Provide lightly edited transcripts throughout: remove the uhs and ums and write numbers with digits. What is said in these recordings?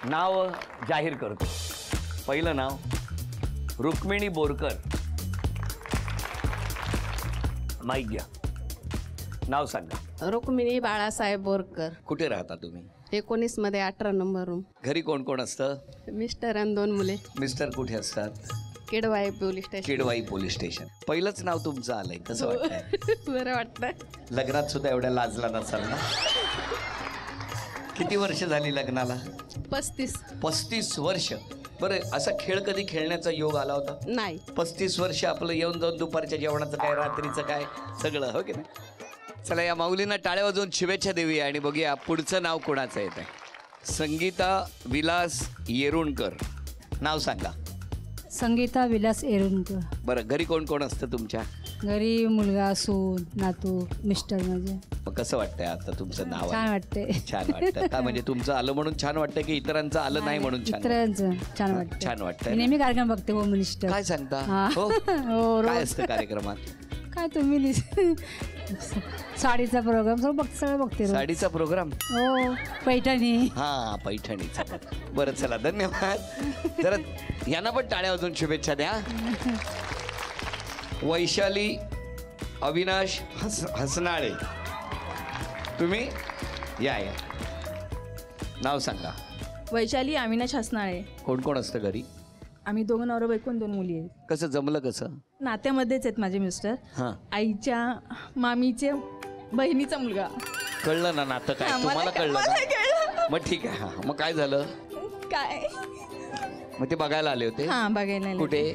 नाव जाहीर करतो. पहिलं नाव रुक्मिणी बोरकर. माईक घ्या. नाव सांगा. रुक्मिणी बाळासाहेब बोरकर. कुठे राहता तुम्ही? 19 मध्ये 18 नंबर रूम. घरी कोण कोण असतं? मिस्टर आणि 2 मुले. मिस्टर कुठे असतात? Kidwai police station. Kidwai police station. पहिलंच नाव तुमचं आलंय, कसं वाटतंय? बरं वाटतंय. लग्नात सुद्धा एवढ्या लाजला नसाल ना? किती वर्ष झाली लग्नाला? 35 वर्ष. बरं, असा खेळ कधी खेळण्याचा योग आला होता? नाही. 35 वर्ष आपलं येऊन जाऊन दुपारच्या जेवणाचं काय, रात्रीचं काय, सगळं, हो की नाही? चला, या माऊलींना टाळ्या वाजवून शुभेच्छा देऊया आणि बघूया पुढचं नाव कोणाचं येत आहे. संगीता विलास येरुणकर. नाव सांगा. संगीता विलास येरुणकर. बरं, घरी कोण कोण असतं तुमच्या? घरी मुलगा, सून, नातू, मिस्टर माझे. मग कसं वाटतंय आता तुमचं नाव? छान वाटते. छान वाटतं का? म्हणजे तुमचं आलं म्हणून छान वाटतं की इतरांचं आलं नाही म्हणून छान? इतरांचं छान वाटतं. छान वाटतं. मी नेहमी कार्यक्रम बघते. Home minister. काय सांगता? हो, काय असतं कार्यक्रमात? काय तुम्ही साडीचा प्रोग्राम सगळं बघते. साडीचा प्रोग्राम? हो, पैठणी. हा, पैठणीचा. बरं, चला, धन्यवाद. तर यांना पण टाळ्या वाजवून शुभेच्छा द्या. वैशाली अविनाश हसनाळे. तुम्ही या. नाव सांगा. वैशाली अविनाश हसनाळे. कोण कोण असतं घरी? आम्ही 2 नवरा बायको आणि 2 मुली आहेत. कसं जमलं? कसं? नात्यामध्येच आहेत माझे मिस्टर. हां. आईच्या मामीच्या बहिणीचा मुलगा. कळलं ना नातं काय? तुम्हाला कळलं ना? मग ठीक आहे. हां, मग काय झालं? काय मग ते बघायला आले होते? हां, बघायला आले. कुठे?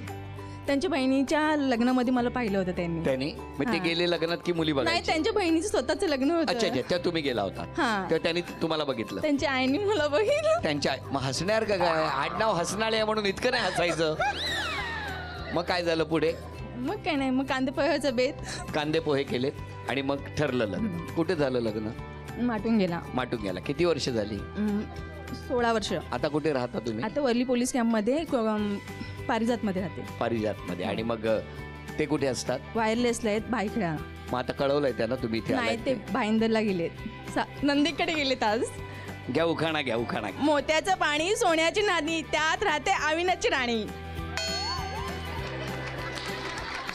त्यांच्या बहिणीच्या लग्नामध्ये मला पाहिलं होतं त्यांनी. मग ते गेले लग्नात की मुली बघायला? नाही, त्यांच्या बहिणीचं स्वतःचं लग्न होतं. अच्छा, त्या तुम्ही गेला होता. हां. तेव्हा त्यांनी तुम्हाला बघितलं? त्यांच्या आईने मला बघितलं. त्यांच्या मग हसणार का काय? आडनाव हसनाळे म्हणून इतकं नाही हसायचं. मग काय झालं पुढे? मग काय नाही, मग कांदे पोह्याचा बेत. कांदे पोहे केलेत आणि मग ठरलं लग्न. कुठे झालं लग्न? माटून गेला. किती वर्ष झाली? 16 वर्ष. आता कुठे राहता तुम्ही? आता वर्ली पोलीस कॅम्पमध्ये पारिजातमध्ये राहते. पारिजातमध्ये. आणि मग ते कुठे असतात? वायरलेसला आहेत, भाईखेडा. मग आता कळवलंय त्यांना तुम्ही इथे नाही, आलात ते भाईंदरला गेलेत. नंदीकडे गेलेत आज. घ्या उखाणा. मोत्याचं पाणी सोन्याची नाणी, त्यात राहते अविनाची राणी.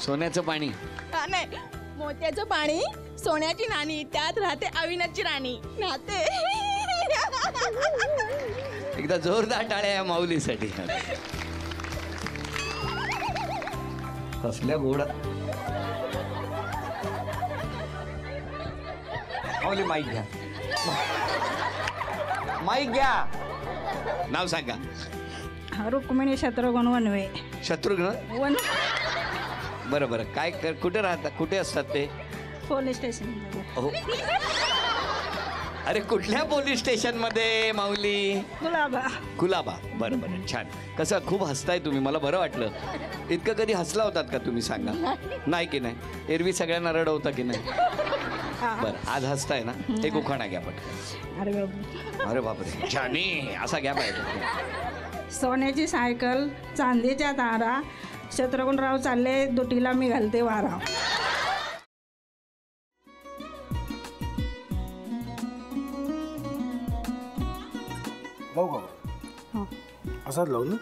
सोन्याचं पाणी? नाही, मोत्याचं पाणी सोन्याची नाणी, त्यात राहते अविनाची राणी. राहते. एकदा जोरदार टाळ्या या माऊलीसाठी. कसल्या गोड. माऊली, माईक घ्या. नाव सांगा. रुक्मिणी शत्रुघ्न वनवे. शत्रुघ्न बरं. काय कुठे राहतात? कुठे असतात ते? Police station. हो. अरे, कुठल्या पोलीस स्टेशन मध्ये माऊली? कुलाबा. बरं. छान. कसं खूप हसताय तुम्ही, मला बरं वाटलं. इतकं कधी हसला होतात का तुम्ही? सांगा. नाही की नाही? एरवी सगळ्यांना रडवता की नाही? बरं, आज हसताय ना? एक उखाणा घ्या पटकन. अरे बापरे, छानी. असा घ्या पाहिजे. सोन्याची सायकल, चांदीच्या तारा, शत्रुघ्नराव चालले दुटीला, मी घालते वारा. लावू का? असाच लावू ना?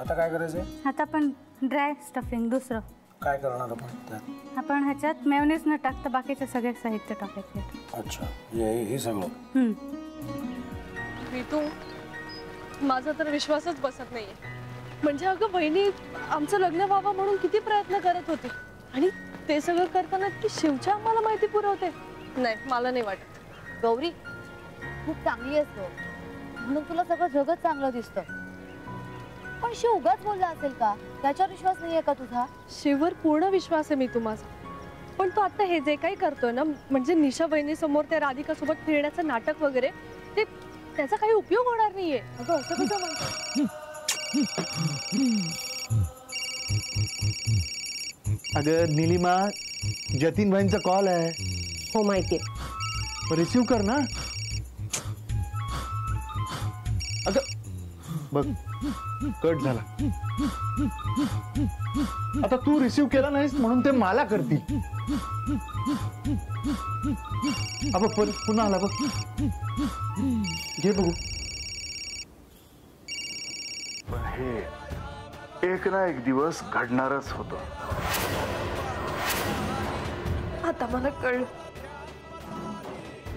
आता काय करायचंय? आता आपण ड्राय स्टफिंग दुसरं काय करणार आपण त्यात? आपण ह्याच्यात मेयोनीज न टाकता बाकीचे सगळे साहित्य टाकायचे. अच्छा, हे सगळं. ऋतू, माझा तर विश्वासच बसत नाहीये. म्हणजे अगं बहिणी आमचं लग्न व्हावं म्हणून किती प्रयत्न करत होती आणि ते सगळं करताना की शिवच्या आम्हाला माहिती पुरवते. नाही, मला नाही वाटत. गौरी, खूप चांगली आहेस गं, म्हणून तुला सगळं जगत चांगलं दिसतं. पण शिव उगाच बोलला असेल का? त्याच्यावर विश्वास नाहीये का तुझा? शिववर पूर्ण विश्वास आहे मी माझा. पण तो आता हे जे काही करतोय ना, म्हणजे निशा बहिणी समोर त्या राधिका सोबत फिरण्याचं नाटक वगैरे, ते त्याचा काही उपयोग होणार नाहीये. अगं असं कसं म्हणतो? अगं नीलिमा, जतीन भाईंचा कॉल आहे. हो माहितीये. रिसीव कर ना. अगं बघ, कट झाला. आता तू रिसीव्ह केला नाहीस म्हणून ते मला करतील. बघ पुन्हा आला बघ. घे बघू. पण हे एक ना एक दिवस घडणारच होतं. आता मला कळलं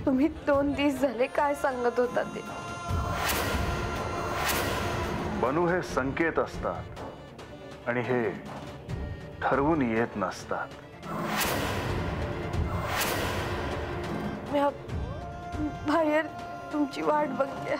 तुम्ही 2 दिवस झाले काय सांगत होता ते. बनू हे संकेत असतात आणि हे ठरवून येत नसतात. मी बाहेर तुमची वाट बघते.